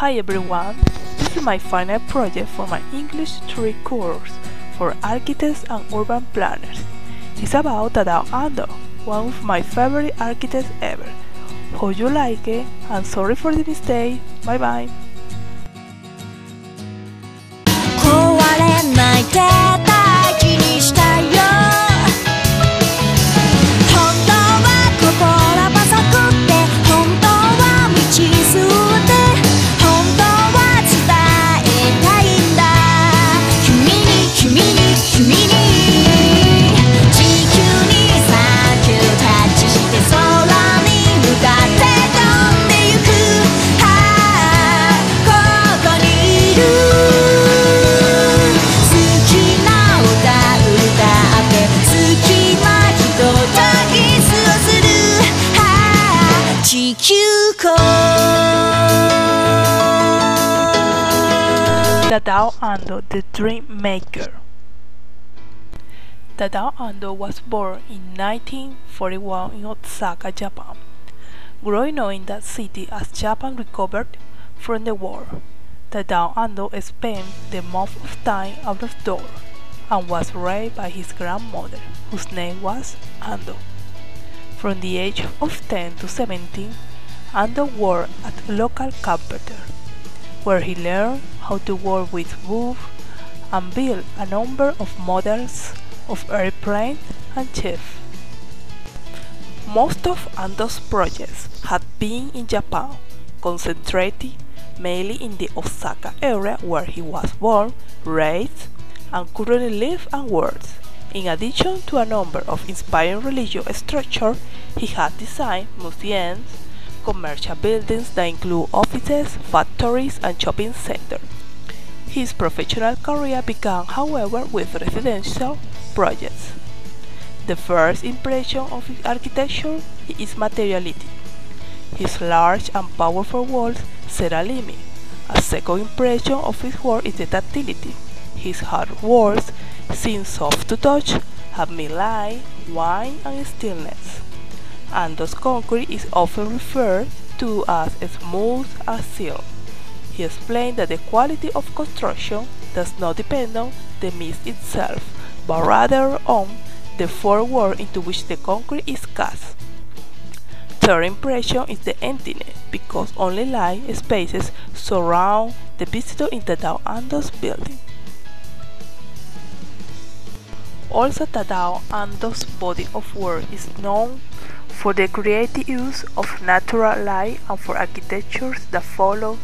Hi everyone, this is my final project for my English 3 course for architects and urban planners. It's about Tadao Ando, one of my favorite architects ever. Hope you like it, and sorry for the mistake. Bye bye. 壊れないで大事にしたいよ本当は心細くって本当は道すって本当は伝えたいんだ君に地球にサンキュータッチして空に向かって飛んでゆくここにいるTadao Ando, the Dream Maker. Tadao Ando was born in 1941 in Osaka, Japan, growing up in that city as Japan recovered from the war. Tadao Ando spent the most of time out of doors and was raised by his grandmother, whose name was Ando. From the age of 10 to 17, Ando worked at a local carpenter, where he learned how to work with wood and build a number of models of airplanes and ships. Most of Ando's projects had been in Japan, concentrated mainly in the Osaka area where he was born, raised, and currently lives and works. In addition to a number of inspiring religious structures, he had designed museums, commercial buildings that include offices, factories, and shopping centers. His professional career began, however, with residential projects. The first impression of his architecture is materiality. His large and powerful walls set a limit. A second impression of his work is the tactility. His hard walls seem soft to touch, have midline, wine, and stillness. Ando's concrete is often referred to as smooth as silk. He explained that the quality of construction does not depend on the mix itself, but rather on the formwork into which the concrete is cast. Third impression is the emptiness, because only light spaces surround the visitor in Tadao Ando's building. Also, Tadao Ando's body of work is known for the creative use of natural light and for architectures that follow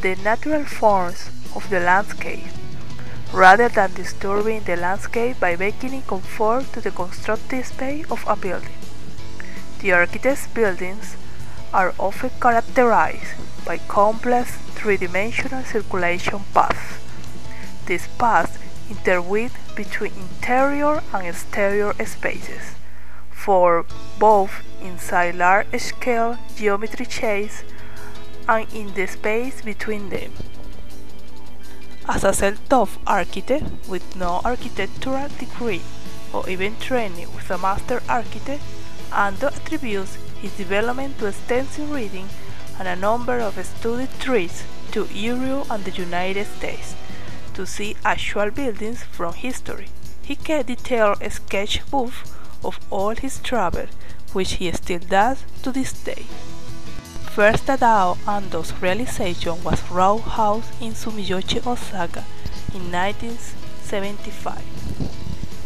the natural forms of the landscape, rather than disturbing the landscape by making it conform to the constructed space of a building. The architect's buildings are often characterized by complex three-dimensional circulation paths. These paths interweave between interior and exterior spaces, for both inside large-scale geometry shapes and in the space between them. As a self-taught architect with no architectural degree or even training with a master architect, Ando attributes his development to extensive reading and a number of study trips to Europe and the United States to see actual buildings from history. He kept detailed sketchbooks of all his travels, which he still does to this day. First Tadao Ando's realization was Row House in Sumiyoshi, Osaka in 1975.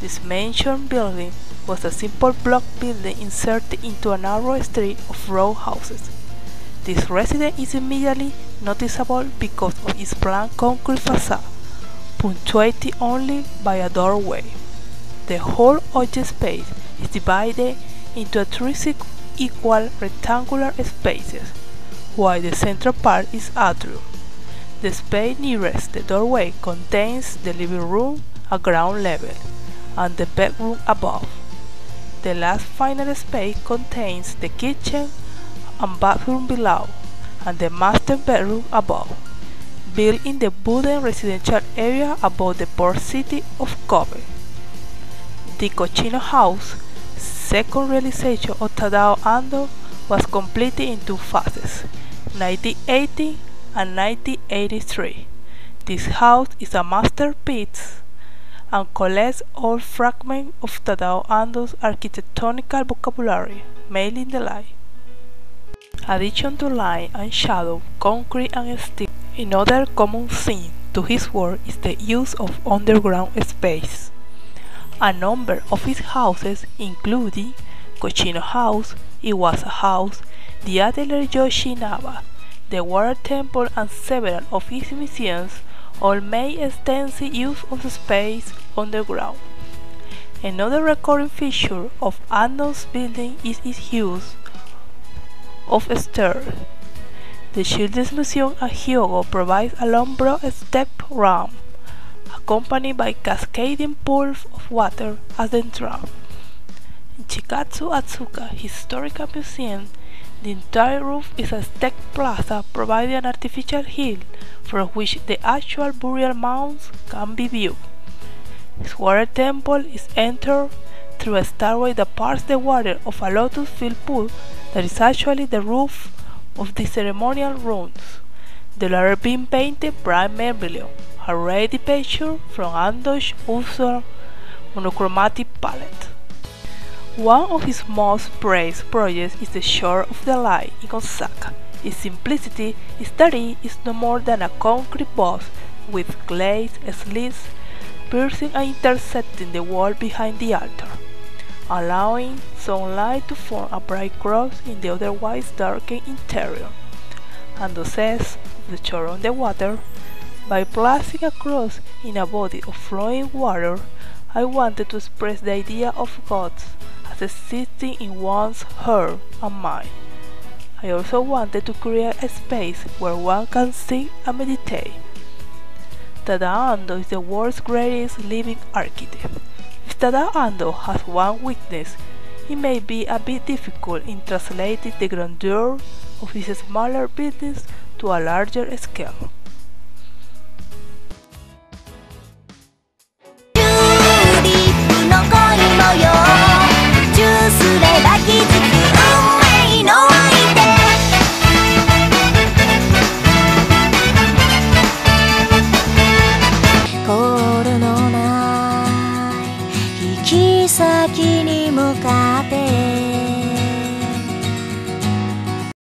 This mentioned building was a simple block building inserted into a narrow street of row houses. This residence is immediately noticeable because of its blank concrete facade, punctuated only by a doorway. The whole object space is divided into three equal rectangular spaces, while the central part is atrium. The space nearest the doorway contains the living room at ground level and the bedroom above. The last final space contains the kitchen and bathroom below and the master bedroom above, built in the wooden residential area above the port city of Kobe. The Cochino House, second realization of Tadao Ando, was completed in two phases, 1980 and 1983. This house is a masterpiece and collects all fragments of Tadao Ando's architectonical vocabulary, mainly in the light. Addition to light and shadow, concrete and steel. Another common theme to his work is the use of underground space. A number of his houses, including Cochino House, Iwasa House, the Atelier Yoshinaba, the Water Temple and several of his museums, all make extensive use of the space underground. Another recurring feature of Ando's building is its use of stairs. The Children's Museum at Hyogo provides a long broad step ramp, accompanied by cascading pools of water as the entrance. In Chikatsu Atsuka Historical Museum, the entire roof is a stepped plaza providing an artificial hill from which the actual burial mounds can be viewed. His water temple is entered through a stairway that parts the water of a lotus-filled pool that is actually the roof of the ceremonial rooms, the latter being painted bright vermilion, a rare departure from Ando's usual monochromatic palette. One of his most praised projects is the Shore of the Light in Osaka. Its simplicity is that it is no more than a concrete box with glazed slits piercing and intersecting the wall behind the altar, allowing sunlight to form a bright cross in the otherwise darkened interior. Ando says of the shore on the water, by placing a cross in a body of flowing water, I wanted to express the idea of God as existing in one's heart and mind. I also wanted to create a space where one can sit and meditate. Tadao Ando is the world's greatest living architect. If Tadao Ando has one weakness, it may be a bit difficult in translating the grandeur of his smaller buildings to a larger scale.